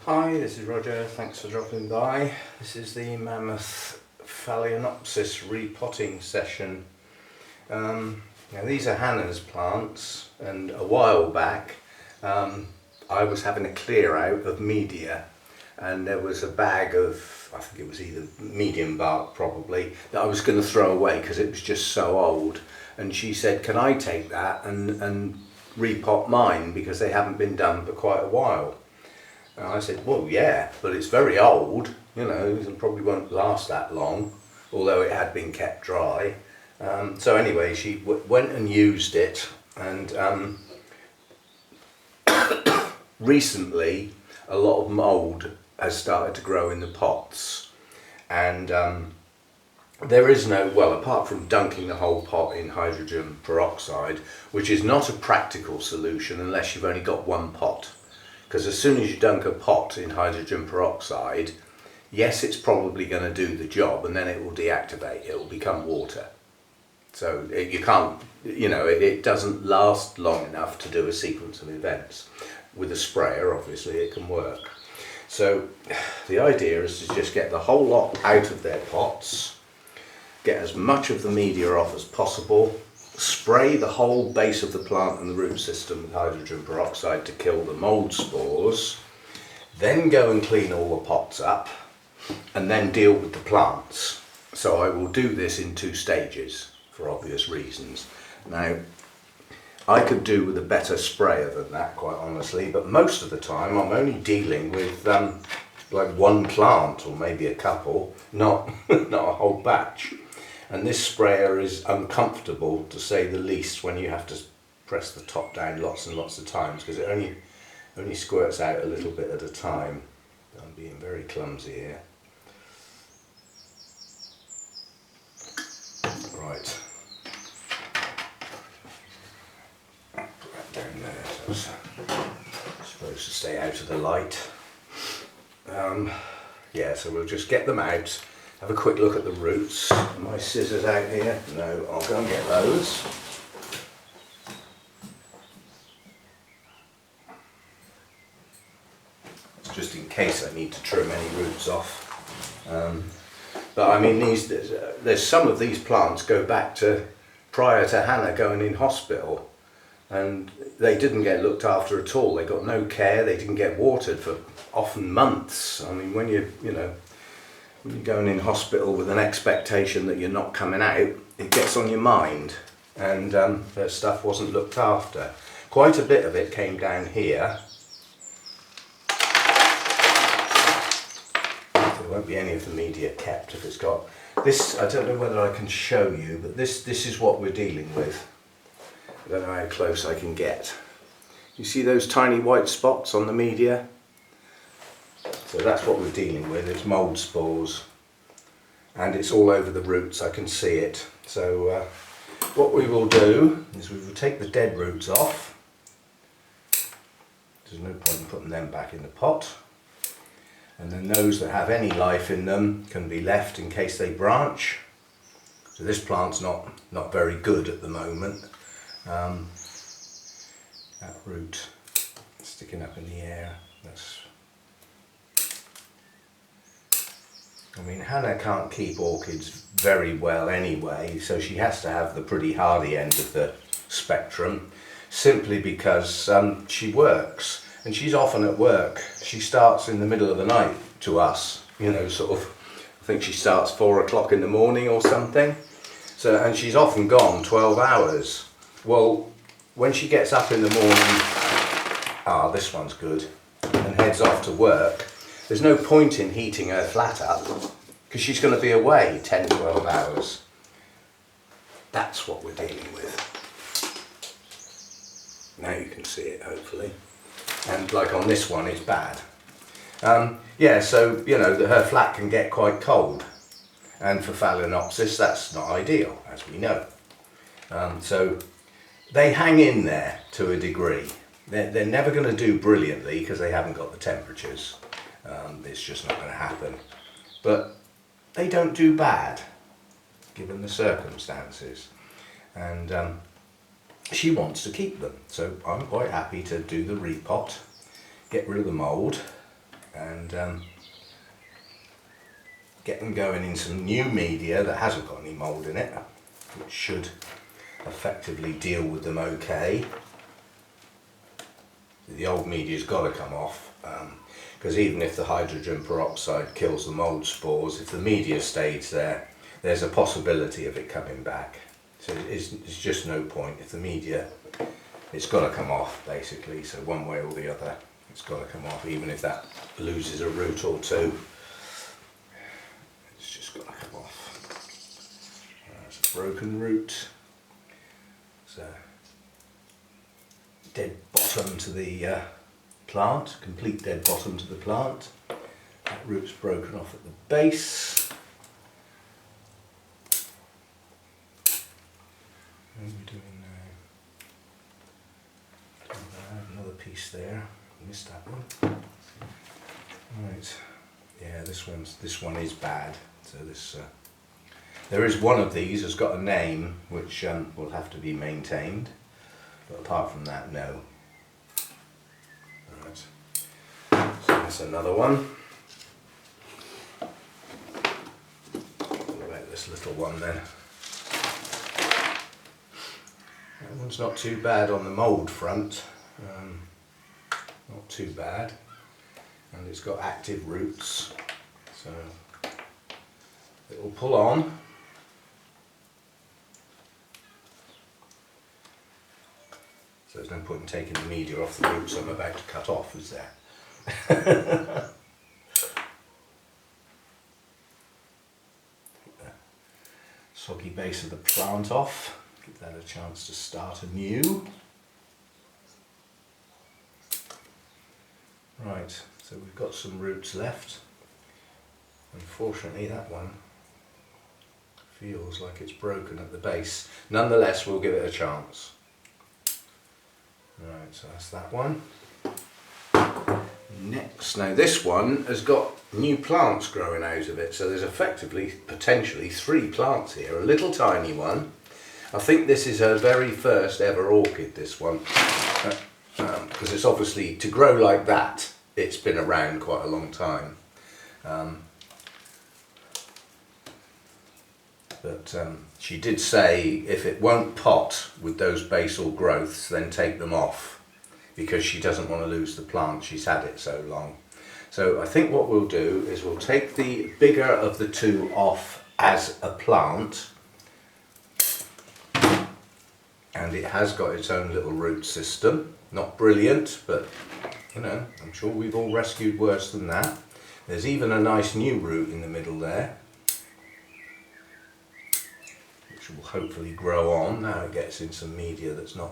Hi, this is Roger, thanks for dropping by. This is the Mammoth Phalaenopsis repotting session. Now these are Hannah's plants, and a while back I was having a clear out of media, and there was a bag of, I think it was either medium bark probably, that I was going to throw away because it was just so old, and she said, can I take that and repot mine because they haven't been done for quite a while. And I said, well, yeah, but it's very old, you know, and probably won't last that long, although it had been kept dry. So anyway, she went and used it, and recently a lot of mould has started to grow in the pots, and there is no, well, apart from dunking the whole pot in hydrogen peroxide, which is not a practical solution unless you've only got one pot. Because as soon as you dunk a pot in hydrogen peroxide, yes, it's probably going to do the job, and then it will deactivate, it will become water. So you can't, you know, it doesn't last long enough to do a sequence of events. With a sprayer, obviously, it can work. So the idea is to just get the whole lot out of their pots, get as much of the media off as possible, spray the whole base of the plant and the root system with hydrogen peroxide to kill the mould spores, then go and clean all the pots up, and then deal with the plants. So I will do this in 2 stages for obvious reasons. Now, I could do with a better sprayer than that, quite honestly, but most of the time I'm only dealing with like one plant or maybe a couple, not a whole batch. And this sprayer is uncomfortable, to say the least, when you have to press the top down lots and lots of times, because it only squirts out a little bit at a time. I'm being very clumsy here. Right. Put that down there, so it's supposed to stay out of the light. Yeah, so we'll just get them out. Have a quick look at the roots. Are my scissors out here? No, I'll go and get those. Just in case I need to trim any roots off. But I mean, there's some of these plants go back to prior to Hannah going in hospital, and they didn't get looked after at all. They got no care. They didn't get watered for often months. I mean, when you're going in hospital with an expectation that you're not coming out, it gets on your mind, and their stuff wasn't looked after. Quite a bit of it came down here. There won't be any of the media kept if it's got this. I don't know whether I can show you, but this is what we're dealing with. I don't know how close I can get. You see those tiny white spots on the media? So that's what we're dealing with. It's mould spores, and it's all over the roots. I can see it. So what we will do is we will take the dead roots off. There's no point in putting them back in the pot, and then those that have any life in them can be left in case they branch. So this plant's not very good at the moment. That root sticking up in the air, that's, I mean, Hannah can't keep orchids very well anyway, so she has to have the pretty hardy end of the spectrum, simply because she works, and she's often at work. She starts in the middle of the night to us, you know, sort of, I think she starts 4 o'clock in the morning or something, so, and she's often gone 12 hours. Well, when she gets up in the morning, this one's good, and heads off to work, there's no point in heating her flat up because she's going to be away 10-12 hours. That's what we're dealing with. Now you can see it, hopefully. And like on this one, it's bad. Yeah, so, you know, her flat can get quite cold. And for Phalaenopsis, that's not ideal, as we know. So they hang in there to a degree. They're never going to do brilliantly because they haven't got the temperatures. It's just not going to happen. But they don't do bad, given the circumstances. And she wants to keep them. So I'm quite happy to do the repot, get rid of the mould. and get them going in some new media that hasn't got any mould in it, which should effectively deal with them okay. The old media's got to come off, because even if the hydrogen peroxide kills the mould spores, if the media stays there, there's a possibility of it coming back. So it's just no point. If the media, it's got to come off basically, so one way or the other it's got to come off, even if that loses a root or two. It's just got to come off. That's a broken root. So dead bottom to the plant, complete dead bottom to the plant. That root's broken off at the base. What are we doing now? Another piece there. Missed that one. Right. Yeah, this one is bad. So this there is one of these has got a name which will have to be maintained. But apart from that, no. Right. So that's another one. What about this little one then? That one's not too bad on the mould front. Not too bad. And it's got active roots. So it will pull on. So there's no point in taking the media off the roots I'm about to cut off, is there? Soggy base of the plant off, give that a chance to start anew. Right, so we've got some roots left. Unfortunately that one feels like it's broken at the base. Nonetheless, we'll give it a chance. Right, so that's that one. Next, now this one has got new plants growing out of it, so there's effectively, potentially 3 plants here, a little tiny one. I think this is her very first ever orchid, this one, because it's obviously, to grow like that, it's been around quite a long time. But she did say if it won't pot with those basal growths, then take them off, because she doesn't want to lose the plant, she's had it so long. So I think what we'll do is we'll take the bigger of the 2 off as a plant, and it has got its own little root system. Not brilliant, but you know, I'm sure we've all rescued worse than that. There's even a nice new root in the middle there, which will hopefully grow on. Now it gets in some media that's not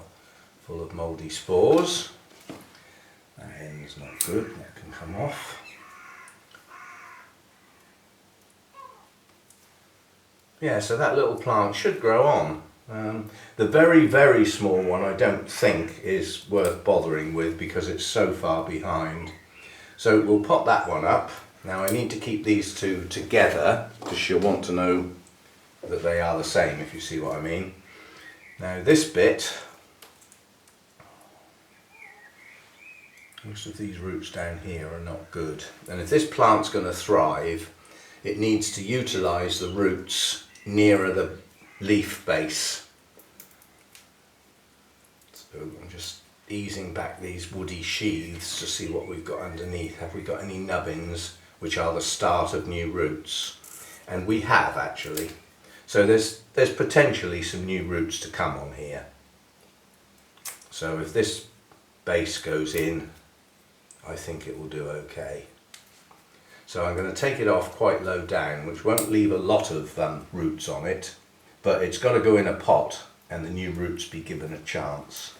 full of mouldy spores. That end's not good, that can come off. Yeah, so that little plant should grow on. The very, very small one I don't think is worth bothering with because it's so far behind. So we'll pop that one up. Now I need to keep these 2 together because you'll want to know that they are the same, if you see what I mean. Now this bit, most of these roots down here are not good. And if this plant's going to thrive, it needs to utilise the roots nearer the leaf base. So I'm just easing back these woody sheaths to see what we've got underneath. Have we got any nubbins, which are the start of new roots? And we have, actually. So there's potentially some new roots to come on here. So if this base goes in, I think it will do okay. So I'm going to take it off quite low down, which won't leave a lot of roots on it, but it's got to go in a pot and the new roots be given a chance.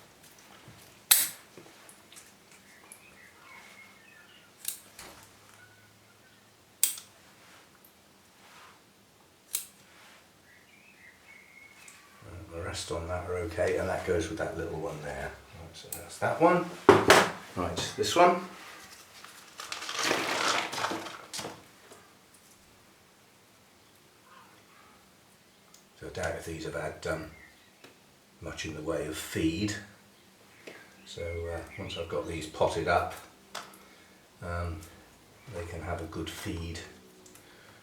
The rest on that are okay, and that goes with that little one there. Right, so that's that one. Right, this one. So I doubt if these have had much in the way of feed. So once I've got these potted up, they can have a good feed.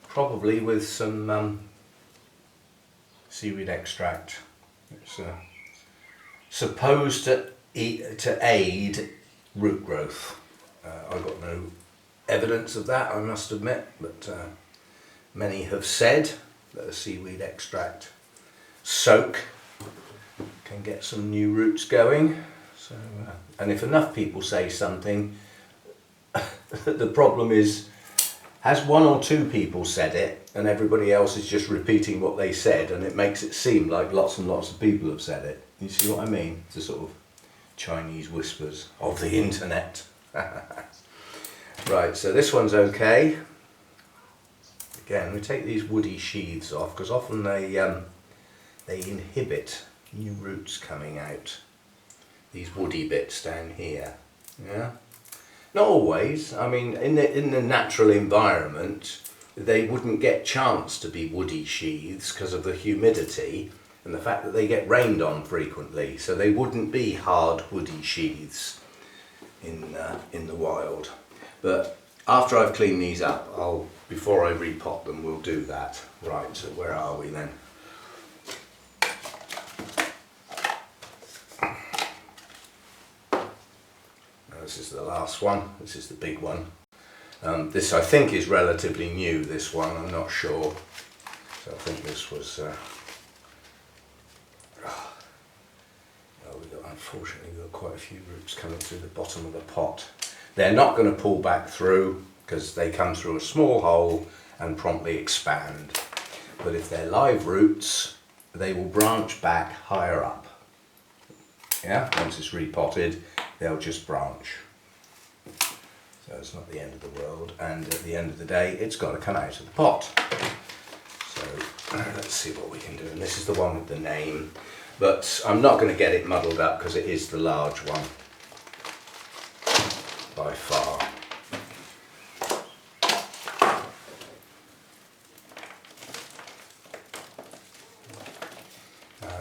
Probably with some seaweed extract. It's supposed to aid root growth. I've got no evidence of that, I must admit, but many have said that a seaweed extract soak can get some new roots going. So, and if enough people say something, the problem is, has one or two people said it and everybody else is just repeating what they said, and it makes it seem like lots and lots of people have said it. You see what I mean? The sort of Chinese whispers of the internet. Right, so this one's okay. Again, we take these woody sheaths off because often they inhibit new roots coming out. These woody bits down here. Yeah. Not always. I mean, in the natural environment, they wouldn't get chance to be woody sheaths because of the humidity and the fact that they get rained on frequently. So they wouldn't be hard woody sheaths in the wild. But after I've cleaned these up, before I repot them, we'll do that. Right. So where are we then? This is the last one, this is the big one. This I think is relatively new, this one, I'm not sure. So I think this was, unfortunately we've got quite a few roots coming through the bottom of the pot. They're not going to pull back through because they come through a small hole and promptly expand. But if they're live roots, they will branch back higher up. Yeah, once it's repotted, they'll just branch. So it's not the end of the world, and at the end of the day it's got to come out of the pot. So let's see what we can do. And this is the one with the name, but I'm not going to get it muddled up because it is the large one by far.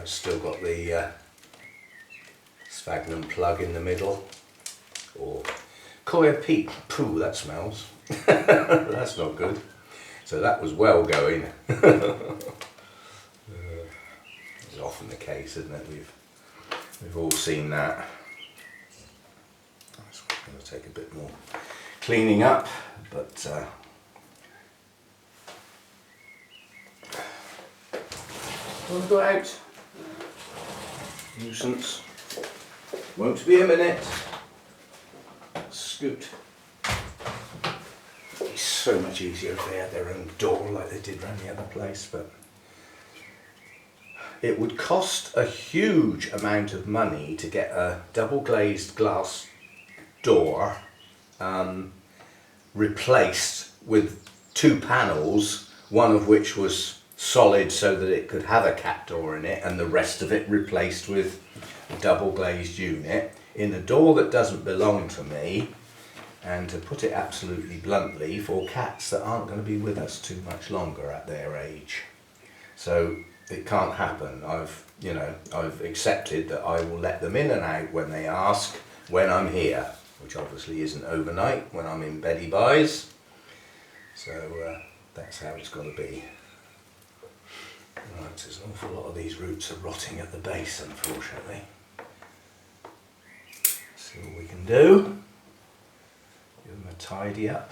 It's still got the sphagnum plug in the middle, or coir peat. Pooh, that smells. That's not good. So that was well going. It's often the case, isn't it? We've all seen that. It's going to take a bit more cleaning up, but want to go out? Nuisance. Won't be a minute. Scoot. It's so much easier if they had their own door like they did around the other place, but it would cost a huge amount of money to get a double glazed glass door replaced with two panels, one of which was solid so that it could have a cat door in it, and the rest of it replaced with a double glazed unit in a door that doesn't belong to me, and to put it absolutely bluntly, for cats that aren't going to be with us too much longer at their age. So it can't happen. I've accepted that I will let them in and out when they ask, when I'm here, which obviously isn't overnight, when I'm in beddy buys. So that's how it's got to be. Right, there's an awful lot of these roots are rotting at the base, unfortunately. See what we can do. Give them a tidy up.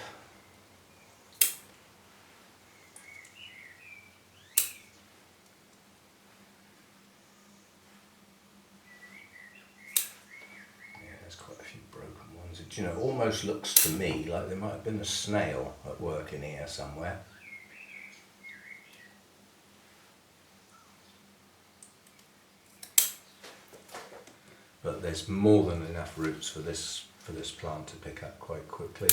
Yeah, there's quite a few broken ones. It, almost looks to me like there might have been a snail at work in here somewhere. But there's more than enough roots for this plant to pick up quite quickly.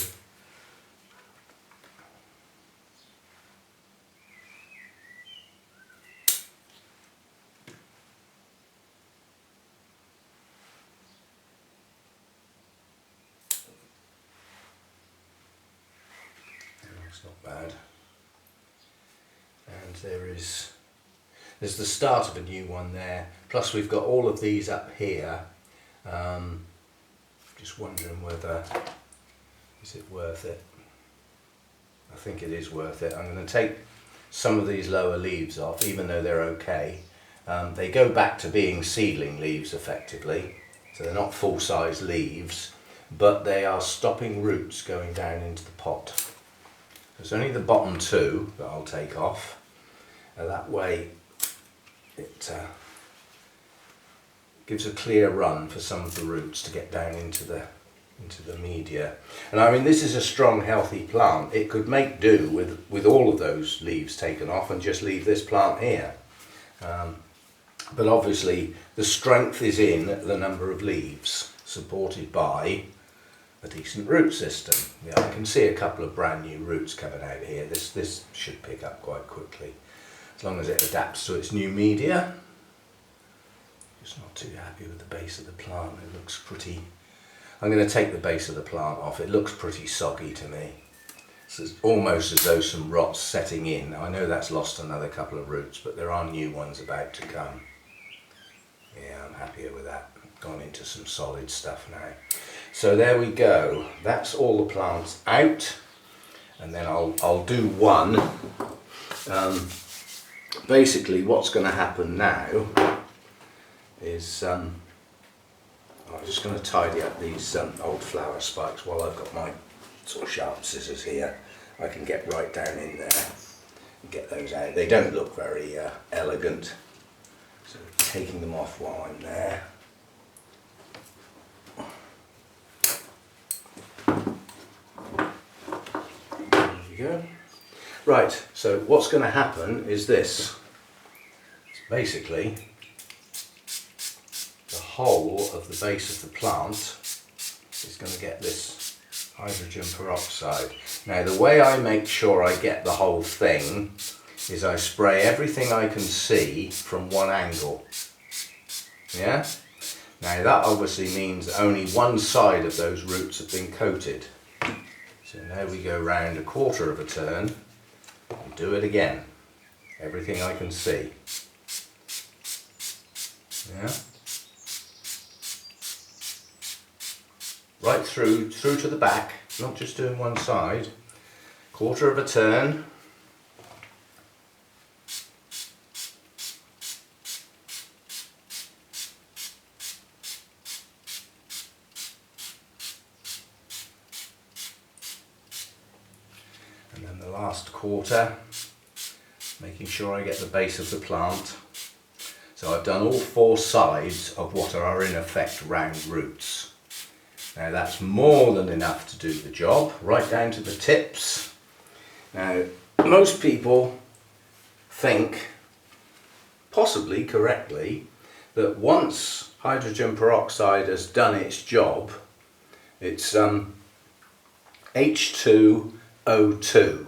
It's not bad. And there's the start of a new one there. Plus we've got all of these up here. Just wondering whether is it worth it. I think it is worth it. I'm going to take some of these lower leaves off, even though they're okay. They go back to being seedling leaves effectively, so they're not full-size leaves, but they are stopping roots going down into the pot. It's only the bottom two that I'll take off, and that way it gives a clear run for some of the roots to get down into the media. And I mean, this is a strong, healthy plant. It could make do with all of those leaves taken off and just leave this plant here. But obviously the strength is in the number of leaves, supported by a decent root system. Yeah, I can see a couple of brand new roots coming out here. This should pick up quite quickly, as long as it adapts to its new media. Just not too happy with the base of the plant. It looks pretty... I'm going to take the base of the plant off. It looks pretty soggy to me. It's almost as though some rot's setting in. I know that's lost another couple of roots, but there are new ones about to come. Yeah, I'm happier with that. Gone into some solid stuff now. So there we go. That's all the plants out. And then I'll do one. Basically, what's going to happen now is I'm just going to tidy up these old flower spikes while I've got my sort of sharp scissors here. I can get right down in there and get those out. They don't look very elegant, so taking them off while I'm there. There you go. Right, so what's going to happen is this. It's basically the whole of the base of the plant is going to get this hydrogen peroxide. Now the way I make sure I get the whole thing is I spray everything I can see from one angle. Yeah? Now that obviously means only one side of those roots have been coated. So now we go round a quarter of a turn and do it again. Everything I can see. Yeah? Right through to the back, not just doing one side. Quarter of a turn. And then the last quarter, making sure I get the base of the plant. So I've done all four sides of what are in effect round roots. Now that's more than enough to do the job, right down to the tips. Now most people think, possibly correctly, that once hydrogen peroxide has done its job, it's H2O2,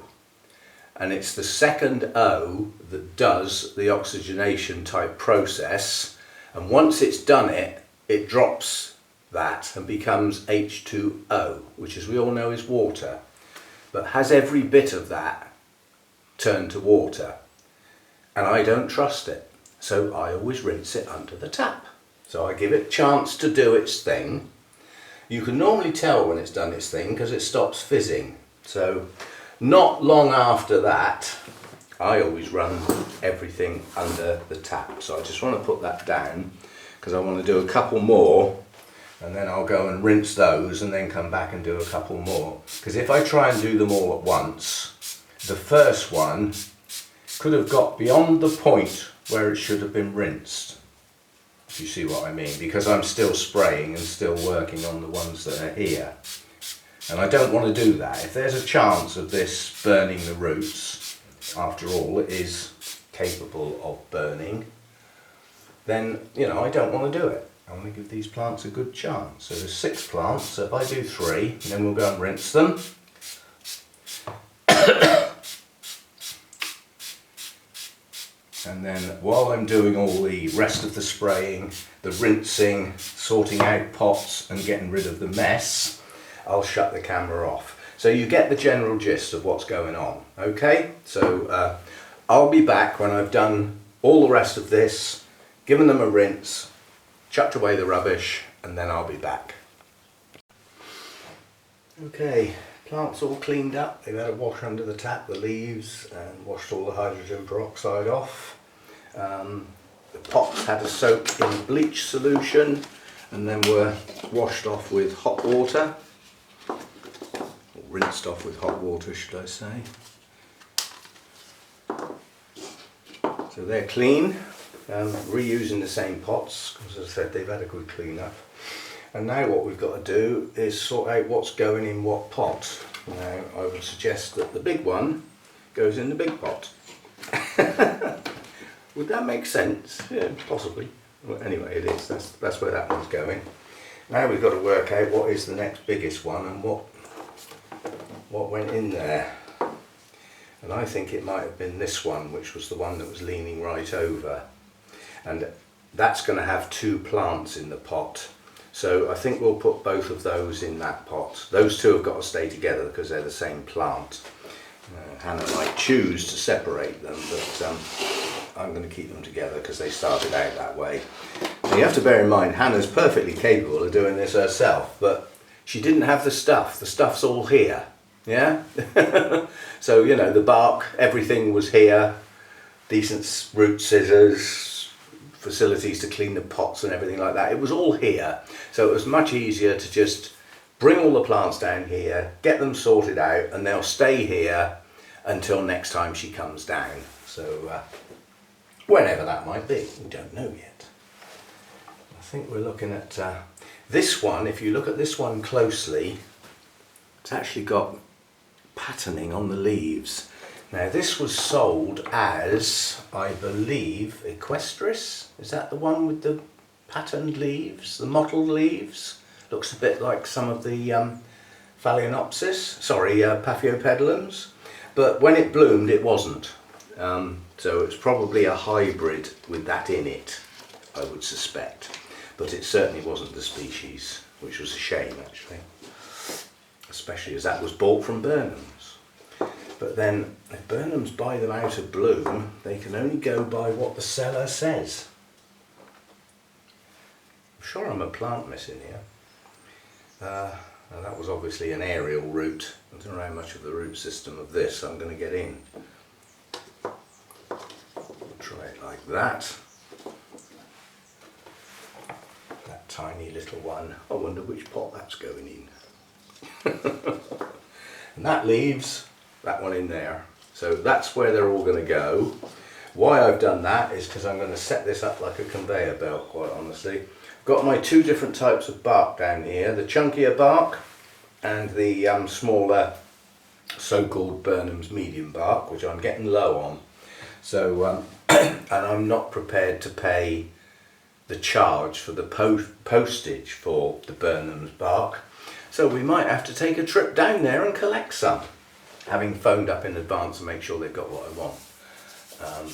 and it's the second O that does the oxygenation type process, and once it's done it, it drops that and becomes H2O, which as we all know is water, but has every bit of that turned to water, and I don't trust it, so I always rinse it under the tap. So I give it a chance to do its thing. You can normally tell when it's done its thing because it stops fizzing, so not long after that I always run everything under the tap. So I just want to put that down because I want to do a couple more, and then I'll go and rinse those and then come back and do a couple more, because if I try and do them all at once, the first one could have got beyond the point where it should have been rinsed, if you see what I mean, because I'm still spraying and still working on the ones that are here, and I don't want to do that. If there's a chance of this burning the roots, after all it is capable of burning, then you know I don't want to do it. I want to give these plants a good chance. So there's 6 plants, so if I do 3, then we'll go and rinse them. And then while I'm doing all the rest of the spraying, the rinsing, sorting out pots and getting rid of the mess, I'll shut the camera off. So you get the general gist of what's going on, okay? So I'll be back when I've done all the rest of this, given them a rinse, chucked away the rubbish, and then I'll be back. Okay, Plant's all cleaned up. They've had a wash under the tap, the leaves, and washed all the hydrogen peroxide off. The pots had a soak in bleach solution and then were washed off with hot water, or rinsed off with hot water should I say. So they're clean, reusing the same pots, because as I said they've had a good clean up. And now what we've got to do is sort out what's going in what pot. Now I would suggest that the big one goes in the big pot. Would that make sense? Yeah, possibly. Well, anyway, it is. That's where that one's going. Now we've got to work out what is the next biggest one and what went in there. And I think it might have been this one, which was the one that was leaning right over. And that's going to have two plants in the pot. So I think we'll put both of those in that pot. Those two have got to stay together because they're the same plant. Hannah might choose to separate them, but I'm going to keep them together because they started out that way. Now you have to bear in mind Hannah's perfectly capable of doing this herself, but she didn't have the stuff. The stuff's all here. Yeah? So, you know, the bark, everything was here, decent root scissors, facilities to clean the pots and everything like that. It was all here. So it was much easier to just bring all the plants down here, get them sorted out, and they'll stay here until next time she comes down. So, whenever that might be, we don't know yet. I think we're looking at this one. If you look at this one closely, it's actually got patterning on the leaves. Now this was sold as, I believe, Equestris. Is that the one with the patterned leaves, the mottled leaves? Looks a bit like some of the Phalaenopsis, sorry, Paphiopedilums. But when it bloomed it wasn't. So it's probably a hybrid with that in it, I would suspect. But it certainly wasn't the species, which was a shame actually. Especially as that was bought from Burnham's. But then, if Burnham's buy them out of bloom, they can only go by what the seller says. I'm sure I'm a plant missing here. Now that was obviously an aerial root. I don't know how much of the root system of this I'm going to get in. Try it like that. That tiny little one. I wonder which pot that's going in. And that leaves that one in there. So that's where they're all going to go. Why I've done that is because I'm going to set this up like a conveyor belt, quite honestly. I've got my two different types of bark down here, the chunkier bark and the smaller so-called Burnham's medium bark, which I'm getting low on. So and I'm not prepared to pay the charge for the postage for the Burnham's bark. So we might have to take a trip down there and collect some, having phoned up in advance and make sure they've got what I want.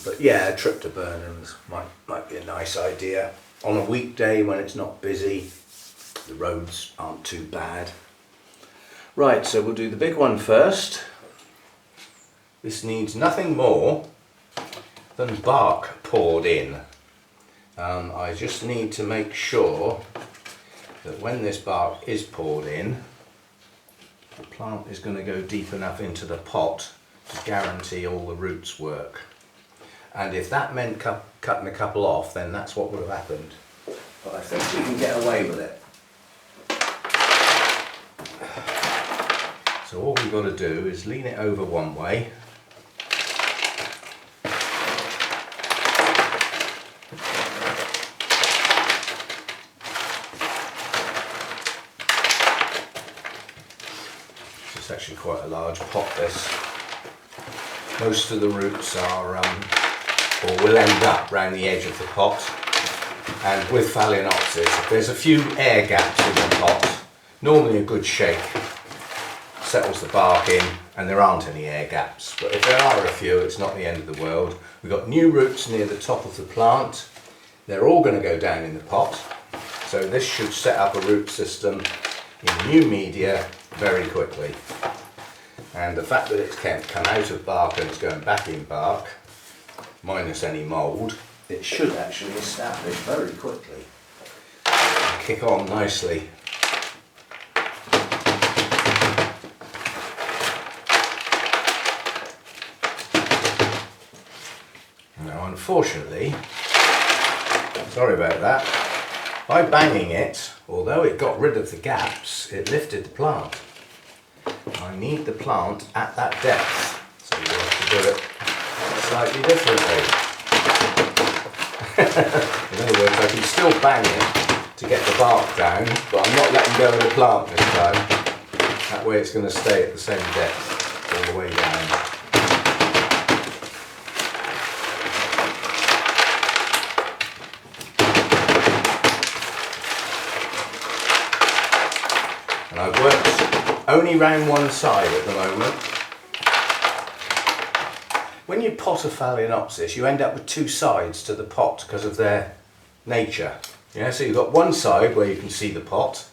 But yeah, a trip to Burnham's might be a nice idea. On a weekday when it's not busy, the roads aren't too bad. Right, so we'll do the big one first. This needs nothing more than bark poured in. I just need to make sure that when this bark is poured in, the plant is going to go deep enough into the pot to guarantee all the roots work. And if that meant cutting a couple off, then that's what would have happened. But I think we can get away with it. So all we've got to do is lean it over one way. It's actually quite a large pot, this. Most of the roots are, or will end up round the edge of the pot. And with Phalaenopsis, if there's a few air gaps in the pot, normally a good shake settles the bark in and there aren't any air gaps. But if there are a few, it's not the end of the world. We've got new roots near the top of the plant. They're all going to go down in the pot. So this should set up a root system in new media very quickly. And the fact that it's come out of bark and it's going back in bark, minus any mould, it should actually establish very quickly and kick on nicely. unfortunately, sorry about that, by banging it, although it got rid of the gaps, it lifted the plant. I need the plant at that depth, so you have to do it slightly differently. In other words, I can still bang it to get the bark down, but I'm not letting go of the plant this time. That way it's going to stay at the same depth all the way down. And I've worked only round one side at the moment. When you pot a Phalaenopsis, you end up with two sides to the pot because of their nature. Yeah, so you've got one side where you can see the pot,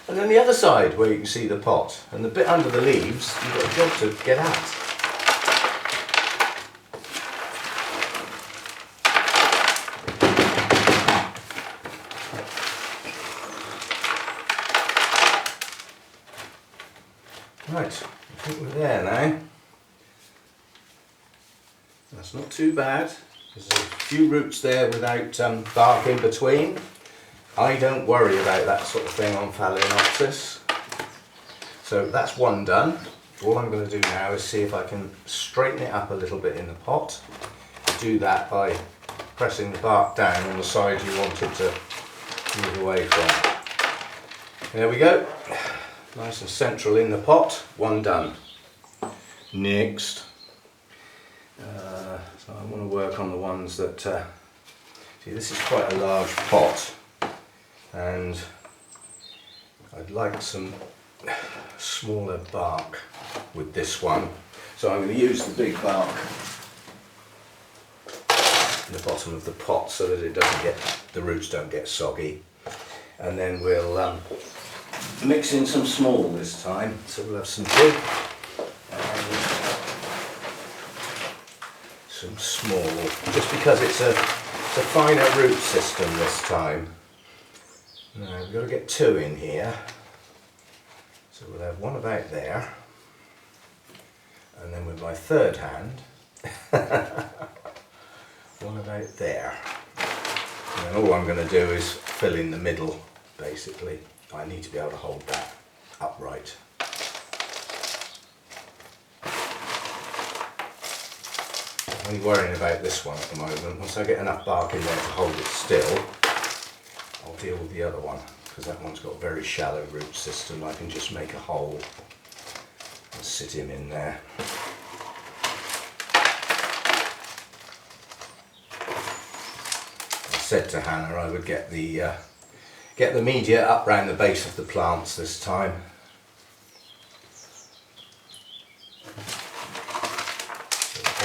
and then the other side where you can see the pot. And the bit under the leaves, you've got a job to get at. Right, I think we're there now. That's not too bad. There's a few roots there without bark in between. I don't worry about that sort of thing on Phalaenopsis. So that's one done. All I'm going to do now is see if I can straighten it up a little bit in the pot. Do that by pressing the bark down on the side you want it to move away from. There we go. Nice and central in the pot. One done. Next. So I want to work on the ones that, see, this is quite a large pot, and I'd like some smaller bark with this one. So I'm going to use the big bark in the bottom of the pot so that it doesn't get, the roots don't get soggy. And then we'll mix in some small this time. So we'll have some big and some small, just because it's a finer root system this time. Now we've got to get two in here, so we'll have one about there, and then with my third hand one about there, and then all I'm going to do is fill in the middle. Basically I need to be able to hold that upright. I'm only worrying about this one at the moment. Once I get enough bark in there to hold it still, I'll deal with the other one, because that one's got a very shallow root system. I can just make a hole and sit him in there. I said to Hannah I would get the media up round the base of the plants this time.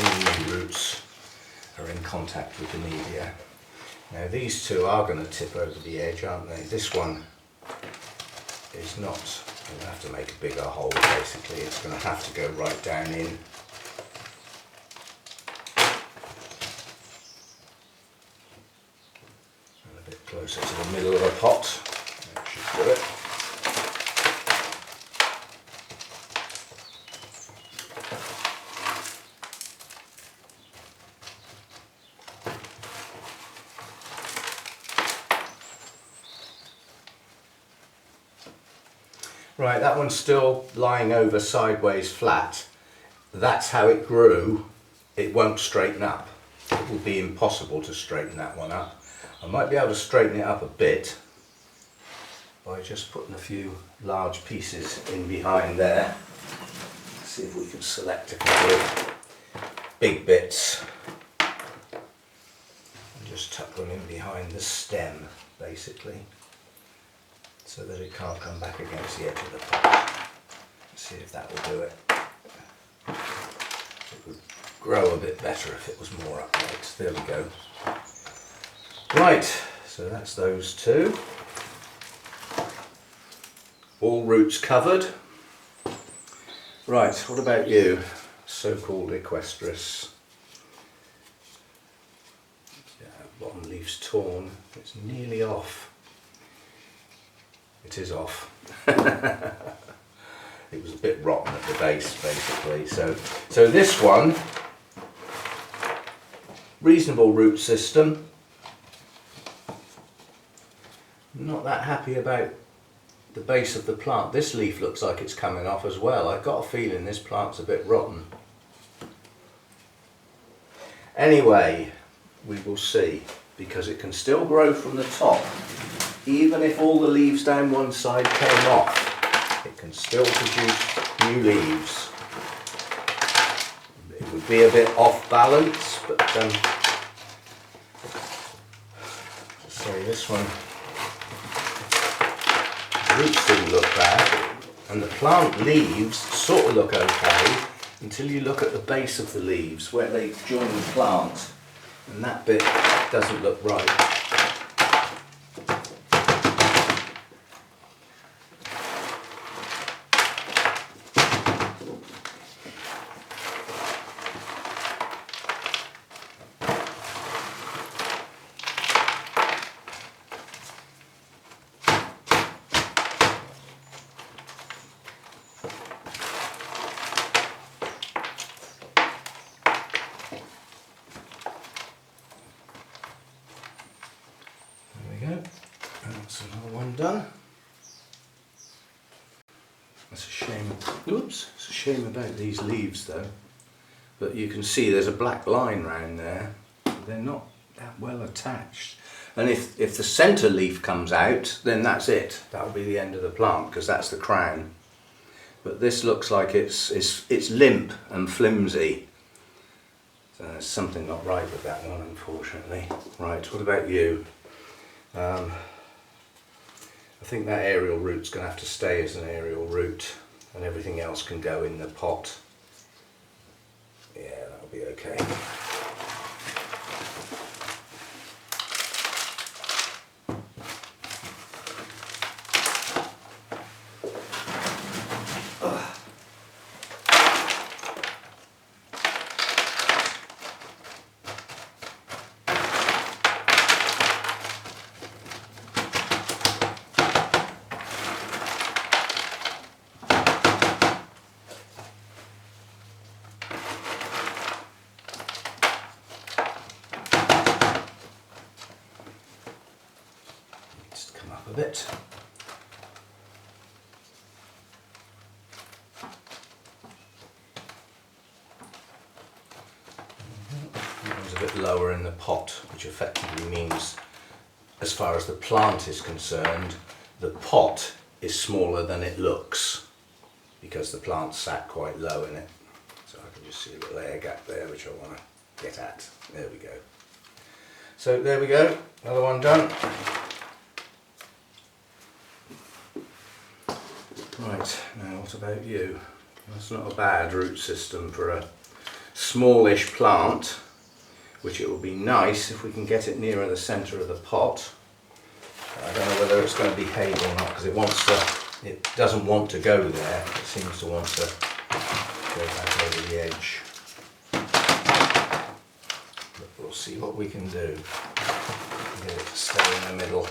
Any new roots are in contact with the media. Now these two are going to tip over the edge, aren't they? This one is not. I'm going to have to make a bigger hole basically. It's going to have to go right down in. And a bit closer to the middle of the pot. That should do it. Right, that one's still lying over sideways flat. That's how it grew. It won't straighten up. It will be impossible to straighten that one up. I might be able to straighten it up a bit by just putting a few large pieces in behind there. Let's see if we can select a couple of big bits and just tuck them in behind the stem basically, so that it can't come back against the edge of the pot. Let's see if that will do it. It would grow a bit better if it was more upright. There we go. Right, so that's those two. All roots covered. Right, what about you? So-called Equestris. Yeah, bottom leaf's torn. It's nearly off. It is off. It was a bit rotten at the base basically. So this one reasonable root system. Not that happy about the base of the plant. This leaf looks like it's coming off as well. I've got a feeling this plant's a bit rotten. Anyway, we will see, because it can still grow from the top. Even if all the leaves down one side came off, it can still produce new leaves. It would be a bit off balance, but let's say this one, the roots didn't look bad, and the plant leaves sort of look okay until you look at the base of the leaves where they join the plant, and that bit doesn't look right. That's another one done. That's a shame. Oops, it's a shame about these leaves though. But you can see there's a black line round there. They're not that well attached. And if the centre leaf comes out, then that's it. That'll be the end of the plant, because that's the crown. But this looks like it's limp and flimsy. So there's something not right with that one, unfortunately. Right, what about you? I think that aerial root's going to have to stay as an aerial root, and everything else can go in the pot. Yeah, that'll be okay. A bit. It was a bit lower in the pot, which effectively means, as far as the plant is concerned, the pot is smaller than it looks, because the plant sat quite low in it. So I can just see the layer gap there, which I want to get at. There we go. So there we go, another one done. Right, now what about you? That's not a bad root system for a smallish plant, which it will be nice if we can get it nearer the centre of the pot. I don't know whether it's going to behave or not, because it doesn't want to go there. It seems to want to go back over the edge. But we'll see what we can do. Get it to stay in the middle.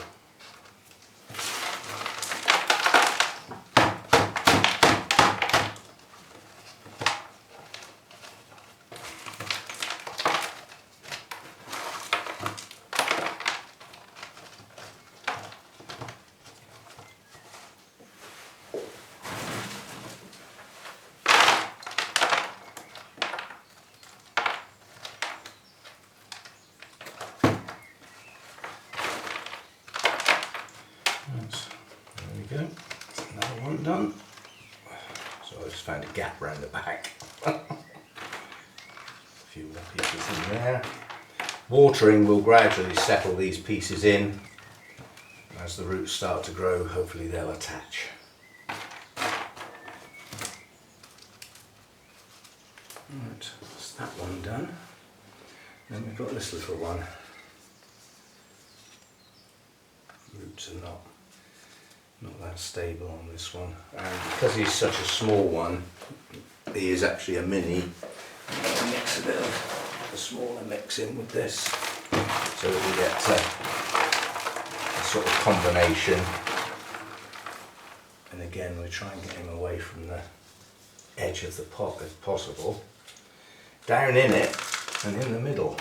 There we go, another one done. So I just found a gap around the back. A few more pieces in there. Watering will gradually settle these pieces in. As the roots start to grow, hopefully they'll attach. Right, that's that one done. Then we've got this little one. Roots are not that stable on this one, and because he's such a small one, he is actually a mini. I'll mix a bit of the smaller mix in with this, so that we get a sort of combination. And again, we try and get him away from the edge of the pot if possible, down in it and in the middle.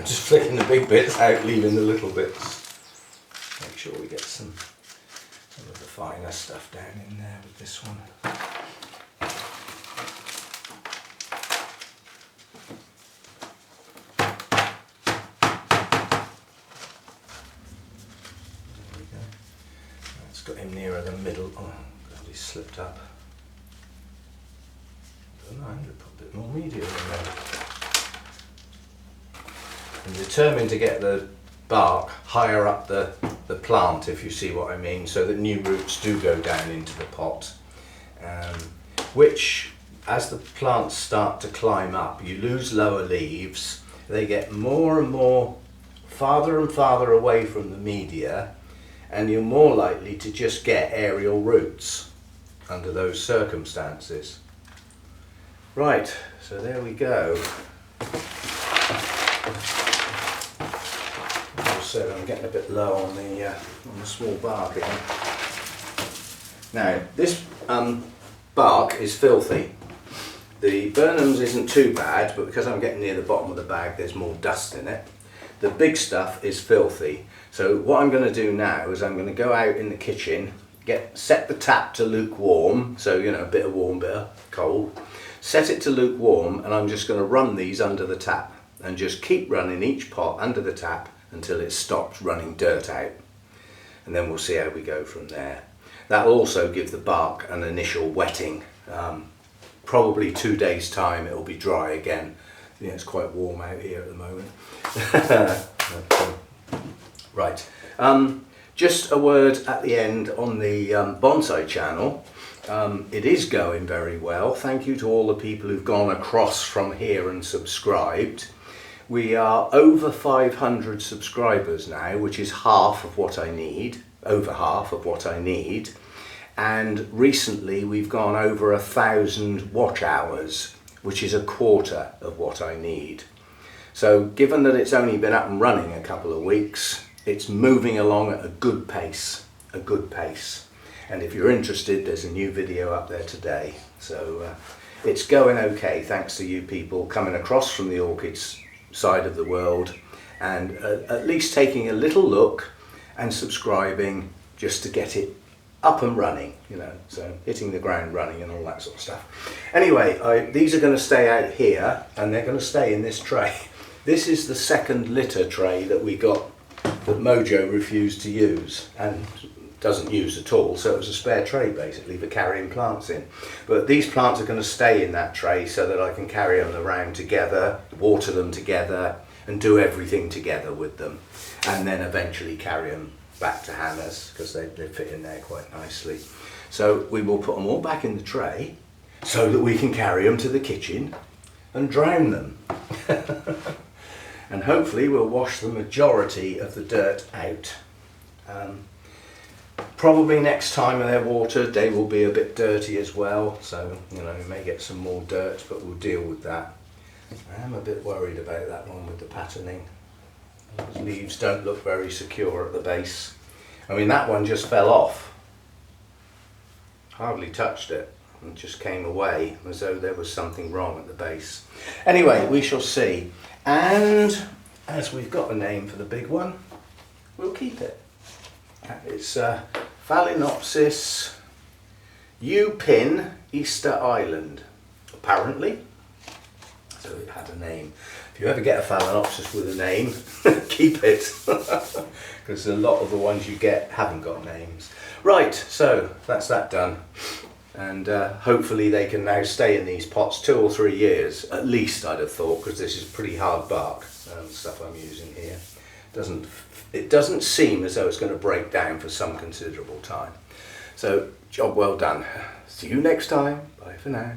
just flicking the big bits out, leaving the little bits. Make sure we get some of the finer stuff down in there with this one. There we go. That's got him nearer the middle. Oh, God, he's slipped up. I don't know, I'm going to put a bit more media in there. I'm determined to get the bark higher up the plant, if you see what I mean, so that new roots do go down into the pot, which, as the plants start to climb up, you lose lower leaves, they get more and more farther and farther away from the media, and you're more likely to just get aerial roots under those circumstances. Right, so there we go. So I'm getting a bit low on the small bark again. Now this bark is filthy. The Burnham's isn't too bad, but because I'm getting near the bottom of the bag, there's more dust in it. The big stuff is filthy. So what I'm going to do now is I'm going to go out in the kitchen, set the tap to lukewarm, so you know, a bit of warm, bit of cold. Set it to lukewarm, and I'm just going to run these under the tap and just keep running each pot under the tap until it stops running dirt out, and then we'll see how we go from there. That'll also give the bark an initial wetting. Probably 2 days time it'll be dry again. Yeah, it's quite warm out here at the moment. Right, just a word at the end on the bonsai channel. It is going very well. Thank you to all the people who've gone across from here and subscribed. We are over 500 subscribers now, which is half of what I need, over half of what I need. And recently we've gone over 1,000 watch hours, which is a quarter of what I need. So given that it's only been up and running a couple of weeks, it's moving along at a good pace, a good pace. And if you're interested, there's a new video up there today. So it's going okay, thanks to you people coming across from the orchids side of the world and at least taking a little look and subscribing just to get it up and running, you know, so hitting the ground running and all that sort of stuff. Anyway, these are going to stay out here and they're going to stay in this tray. This is the second litter tray that we got that Mojo refused to use and doesn't use at all, so it was a spare tray basically for carrying plants in. But these plants are going to stay in that tray so that I can carry them around together, water them together and do everything together with them, and then eventually carry them back to Hannah's because they fit in there quite nicely. So we will put them all back in the tray so that we can carry them to the kitchen and drown them. And hopefully we'll wash the majority of the dirt out. Probably next time they're watered they will be a bit dirty as well, so you know, we may get some more dirt, but we'll deal with that. I am a bit worried about that one with the patterning. Those leaves don't look very secure at the base. I mean, that one just fell off. Hardly touched it and just came away as though there was something wrong at the base. Anyway, we shall see. And as we've got a name for the big one, we'll keep it. It's Phalaenopsis U-Pin Easter Island, apparently. So it had a name. If you ever get a Phalaenopsis with a name, keep it. Because a lot of the ones you get haven't got names. Right, so that's that done. And hopefully they can now stay in these pots 2 or 3 years, at least I'd have thought, because this is pretty hard bark stuff I'm using here. It doesn't seem as though it's going to break down for some considerable time. So, job well done. See you next time. Bye for now.